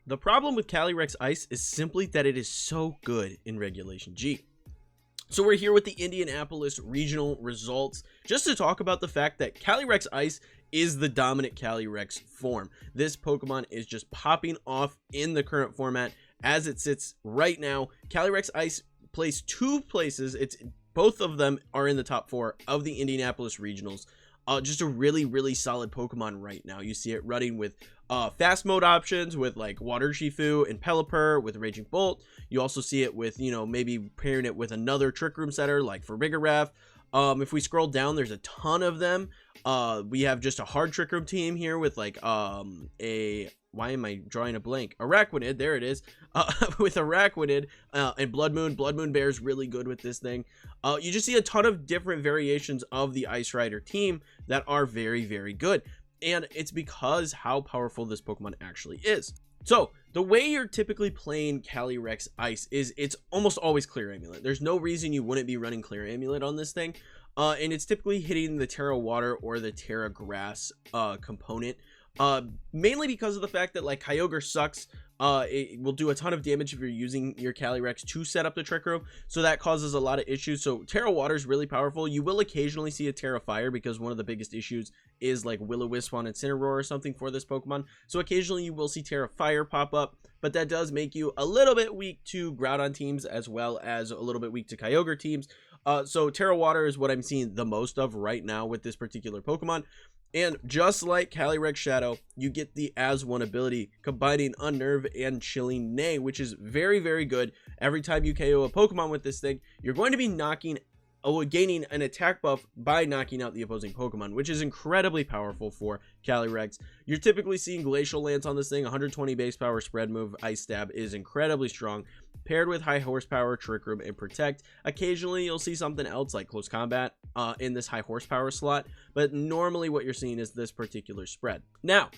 The problem with Calyrex Ice is simply that it is so good in Regulation G. So we're here with the Indianapolis regional results just to talk about the fact that Calyrex Ice is the dominant Calyrex form. This Pokemon is just popping off in the current format as it sits right now. Calyrex Ice plays 2 places. Both of them are in the top 4 of the Indianapolis regionals. Just a really solid Pokemon right now. You see it running with fast mode options with like Water Shifu and Pelipper with Raging Bolt. You also see it with, you know, maybe pairing it with another Trick Room setter like for Farigiraf. If we scroll down, there's a ton of them. We have just a hard Trick Room team here with like why am I drawing a blank? Araquanid, there it is. With Araquanid and Blood Moon. Blood Moon Bear is really good with this thing. You just see a ton of different variations of the Ice Rider team that are very good. And it's because how powerful this Pokemon actually is. So, the way you're typically playing Calyrex Ice is it's almost always Clear Amulet. There's no reason you wouldn't be running Clear Amulet on this thing. And it's typically hitting the Terra Water or the Terra Grass component. Mainly because of the fact that like Kyogre sucks. It will do a ton of damage if you're using your Calyrex to set up the Trick Room, so that causes a lot of issues. So Terra Water is really powerful. You will occasionally see a Terra Fire because one of the biggest issues is like Will-O-Wisp on Incineroar or something for this Pokemon. So occasionally you will see Terra Fire pop up, but that does make you a little bit weak to Groudon teams as well as a little bit weak to Kyogre teams. So Terra Water is what I'm seeing the most of right now with this particular Pokemon. And just like Calyrex Shadow, you get the As One ability, combining Unnerve and Chilling Neigh, which is very good. Every time you KO a Pokemon with this thing, you're going to be gaining an attack buff by knocking out the opposing Pokemon, which is incredibly powerful for Calyrex. You're typically seeing Glacial Lance on this thing. 120 base power spread move. Ice Stab is incredibly strong, paired with high horsepower Trick Room and Protect. Occasionally you'll see something else like Close Combat in this high horsepower slot, but normally what you're seeing is this particular spread. Now,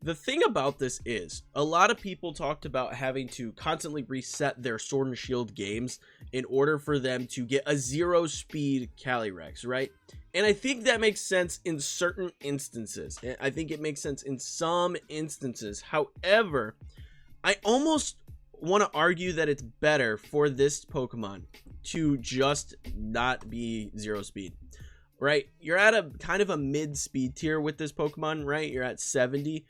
the thing about this is a lot of people talked about having to constantly reset their Sword and Shield games in order for them to get a 0 speed Calyrex, right? And I think that makes sense in certain instances. I think it makes sense in some instances. However, I almost want to argue that it's better for this Pokemon to just not be 0 speed, right? You're at a kind of a mid speed tier with this Pokemon, right? You're at 70.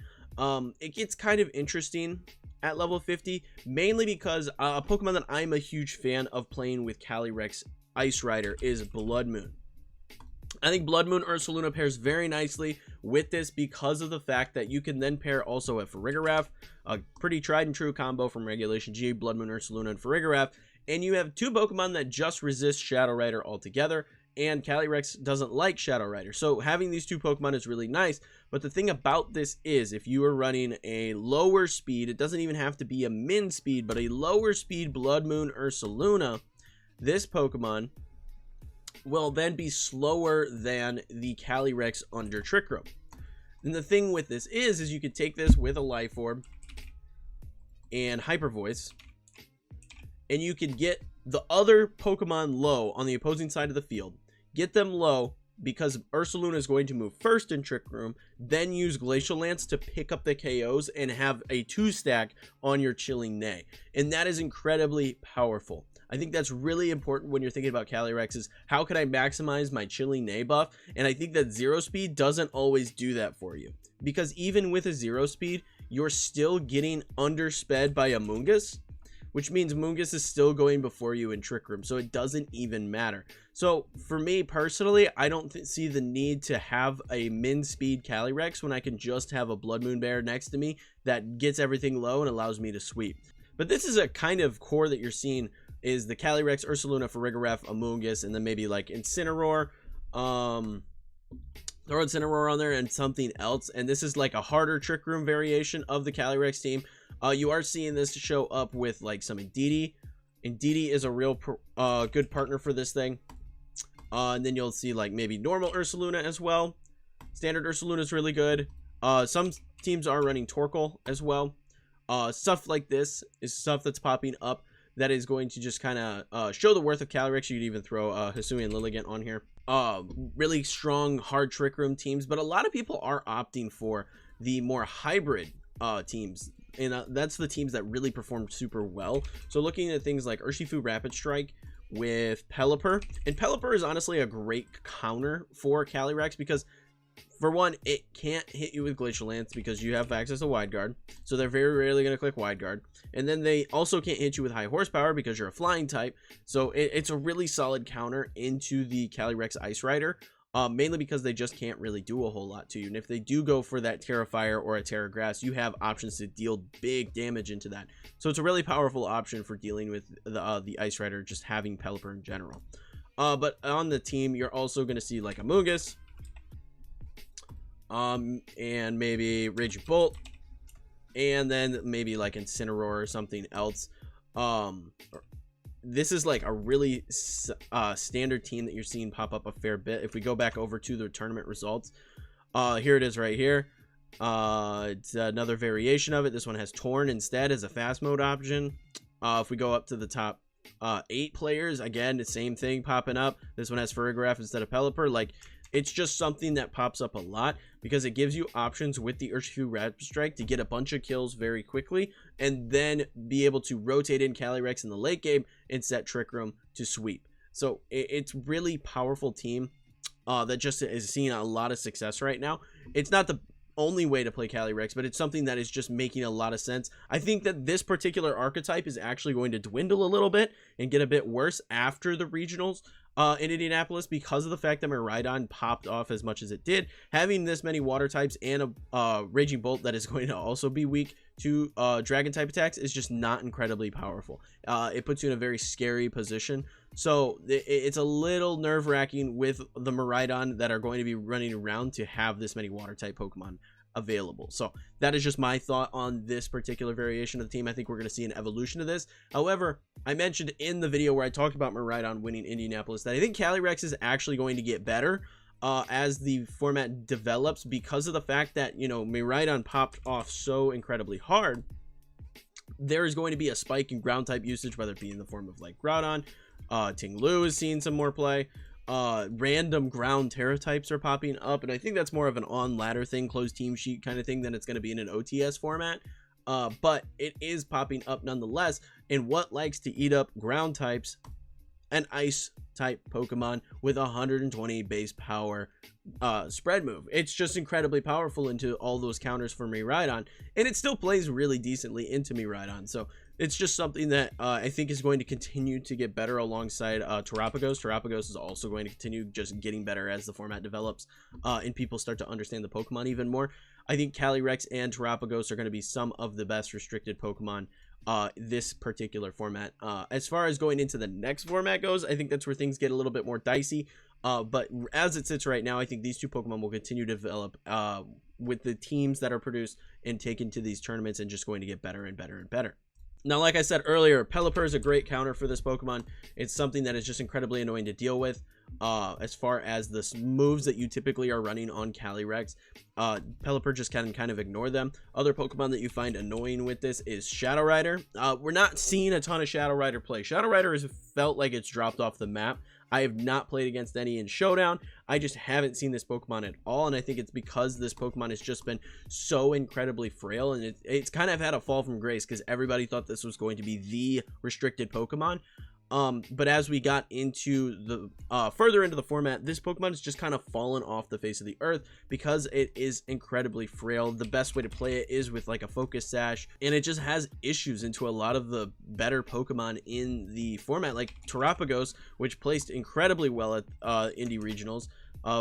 It gets kind of interesting at level 50, mainly because a Pokemon that I'm a huge fan of playing with Calyrex Ice Rider is Blood Moon. I think Blood Moon Ursaluna pairs very nicely with this because of the fact that you can then pair also a Farigiraf, a pretty tried and true combo from Regulation G, Blood Moon Ursaluna and Farigiraf, and you have 2 Pokemon that just resist Shadow Rider altogether, and Calyrex doesn't like Shadow Rider. So having these 2 Pokemon is really nice, but the thing about this is if you are running a lower speed, it doesn't even have to be a min speed, but a lower speed Blood Moon Ursaluna, this Pokemon will then be slower than the Calyrex under Trick Room. And the thing with this is you could take this with a Life Orb and Hyper Voice, and you could get the other Pokemon low on the opposing side of the field, get them low because Ursaluna is going to move first in Trick Room, then use Glacial Lance to pick up the KOs and have a 2-stack on your Chilling Neigh. And that is incredibly powerful. I think that's really important when you're thinking about Calyrex is how can I maximize my Chilling Neigh buff? And I think that 0 speed doesn't always do that for you. Because even with a 0 speed, you're still getting undersped by Amoonguss, which means Mungus is still going before you in Trick Room, so it doesn't even matter. So for me personally, I don't see the need to have a min speed Calyrex when I can just have a Blood Moon Bear next to me that gets everything low and allows me to sweep. But this is a kind of core that you're seeing is the Calyrex, Ursaluna, Farigiraf, Amoonguss, and then maybe like Incineroar. Throw Incineroar on there and something else, and this is like a harder Trick Room variation of the Calyrex team. You are seeing this show up with like some Indeedee. Indeedee is a real good partner for this thing. And then you'll see like maybe normal Ursaluna as well. Standard Ursaluna is really good. Some teams are running Torkoal as well. Stuff like this is stuff that's popping up that is going to just kind of show the worth of Calyrex. You could even throw Hisui and Lilligant on here. Really strong, hard Trick Room teams, but a lot of people are opting for the more hybrid teams and that's the teams that really performed super well. So looking at things like Urshifu Rapid Strike with Pelipper, and Pelipper is honestly a great counter for Calyrex because, for one, it can't hit you with Glacial Lance because you have access to Wide Guard, so they're very rarely going to click Wide Guard. And then they also can't hit you with High Horsepower because you're a flying type, so it's a really solid counter into the Calyrex Ice Rider, mainly because they just can't really do a whole lot to you. And if they do go for that Terra Fire or a Terra Grass, you have options to deal big damage into that. So it's a really powerful option for dealing with the Ice Rider, just having Pelipper in general. But on the team, you're also going to see like Amoonguss, and maybe Raging Bolt, and then maybe like Incineroar or something else. This is like a really standard team that you're seeing pop up a fair bit. If we go back over to the tournament results, here it is right here. It's another variation of it. This one has Torn instead as a fast mode option. If we go up to the top 8 players, again, the same thing popping up. This one has Farigiraf instead of Pelipper. Like, it's just something that pops up a lot because it gives you options with the Urshifu Rapid Strike to get a bunch of kills very quickly and then be able to rotate in Calyrex in the late game and set Trick Room to sweep. So it's really powerful team that just is seeing a lot of success right now. It's not the only way to play Calyrex, but it's something that is just making a lot of sense. I think that this particular archetype is actually going to dwindle a little bit and get a bit worse after the regionals in Indianapolis because of the fact that Miraidon popped off as much as it did. Having this many water types and a Raging Bolt that is going to also be weak to dragon type attacks is just not incredibly powerful. It puts you in a very scary position. So it's a little nerve-wracking with the Miraidon that are going to be running around to have this many water type Pokemon available. So that is just my thought on this particular variation of the team. I think we're going to see an evolution of this. However, I mentioned in the video where I talked about Miraidon winning Indianapolis that I think Calyrex is actually going to get better as the format develops because of the fact that, you know, Miraidon popped off so incredibly hard. There is going to be a spike in ground type usage, whether it be in the form of like Groudon. Ting Lu is seeing some more play. Random ground Terra types are popping up, and I think that's more of an on ladder thing, closed team sheet kind of thing, than it's going to be in an OTS format. But it is popping up nonetheless. And what likes to eat up ground types? An ice type Pokemon with 120 base power spread move. It's just incredibly powerful into all those counters for Miraidon, and it still plays really decently into Miraidon. So it's just something that I think is going to continue to get better alongside Terapagos. Terapagos is also going to continue just getting better as the format develops and people start to understand the Pokemon even more. I think Calyrex and Terapagos are going to be some of the best restricted Pokemon this particular format. As far as going into the next format goes, I think that's where things get a little bit more dicey. But as it sits right now, I think these two Pokemon will continue to develop with the teams that are produced and taken to these tournaments and just going to get better and better and better. Now, like I said earlier, Pelipper is a great counter for this Pokemon. It's something that is just incredibly annoying to deal with. As far as the moves that you typically are running on Calyrex, Pelipper just can kind of ignore them. Other Pokemon that you find annoying with this is Shadow Rider. We're not seeing a ton of Shadow Rider play. Shadow Rider has felt like it's dropped off the map. I have not played against any in Showdown. I just haven't seen this Pokemon at all, and I think it's because this Pokemon has just been so incredibly frail, and it's kind of had a fall from grace because everybody thought this was going to be the restricted Pokemon. But as we got into the further into the format, this Pokemon has just kind of fallen off the face of the earth because it is incredibly frail. The best way to play it is with like a Focus Sash, and it just has issues into a lot of the better Pokemon in the format, like Terapagos, which placed incredibly well at Indie Regionals.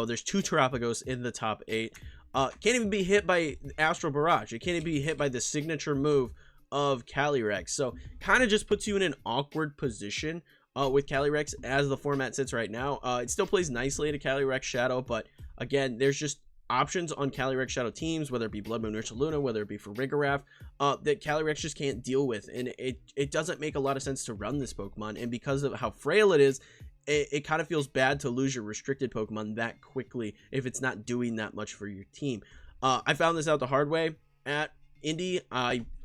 There's 2 Terapagos in the top 8. Can't even be hit by Astral Barrage. It can't even be hit by the signature move of Calyrex. So kind of just puts you in an awkward position with Calyrex as the format sits right now. It still plays nicely into Calyrex Shadow, but again, there's just options on Calyrex Shadow teams, whether it be Blood Moon Ursaluna, whether it be Farigiraf, that Calyrex just can't deal with, and it doesn't make a lot of sense to run this Pokemon. And because of how frail it is, it kind of feels bad to lose your restricted Pokemon that quickly if it's not doing that much for your team. I found this out the hard way at Indy.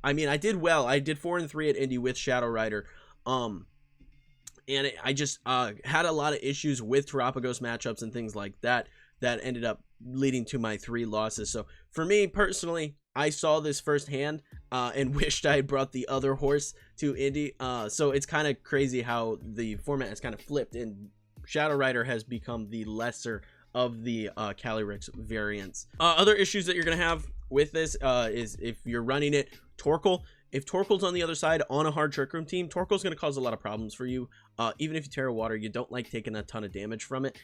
I mean, I did well. I did 4-3 at Indy with Shadow Rider. I just had a lot of issues with Terapagos matchups and things like that ended up leading to my 3 losses. So for me personally, I saw this firsthand and wished I had brought the other horse to Indy. So it's kind of crazy how the format has kind of flipped, and Shadow Rider has become the lesser of the Calyrex variants. Other issues that you're going to have with this is if you're running it Torkoal. If Torkoal's on the other side on a hard Trick Room team, Torkoal's going to cause a lot of problems for you. Even if you Terra Water, you don't like taking a ton of damage from it.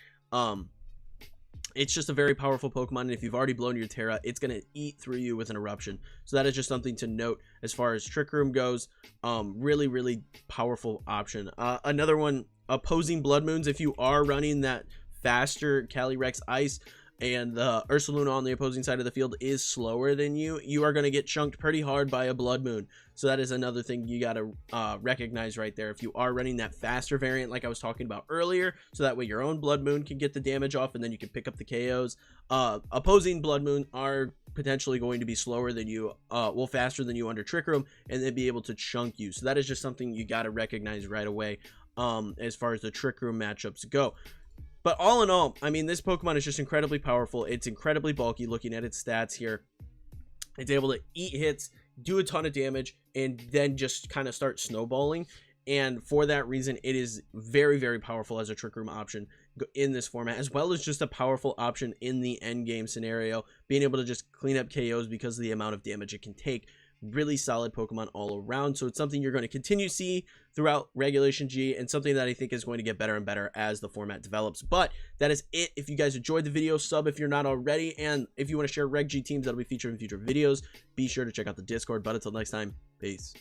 It's just a very powerful Pokemon, and if you've already blown your Terra, it's going to eat through you with an Eruption. So that is just something to note as far as Trick Room goes. Really, really powerful option. Another one, opposing Blood Moons. If you are running that faster Calyrex Ice and the Ursaluna on the opposing side of the field is slower than you, you are going to get chunked pretty hard by a Blood Moon. So that is another thing you got to recognize right there. If you are running that faster variant like I was talking about earlier, so that way your own Blood Moon can get the damage off and then you can pick up the KOs. Opposing Blood Moon are potentially going to be slower than you, well, faster than you under Trick Room, and then be able to chunk you. So that is just something you got to recognize right away as far as the Trick Room matchups go. But all in all, I mean, this Pokemon is just incredibly powerful. It's incredibly bulky looking at its stats here. It's able to eat hits, do a ton of damage, and then just kind of start snowballing. And for that reason, it is very, very powerful as a Trick Room option in this format, as well as just a powerful option in the end game scenario, being able to just clean up KOs because of the amount of damage it can take. Really solid Pokemon all around. So it's something you're going to continue to see throughout Regulation G, and something that I think is going to get better and better as the format develops. But that is it. If you guys enjoyed the video, sub if you're not already, and if you want to share Reg G teams that'll be featured in future videos, be sure to check out the Discord. But until next time, peace.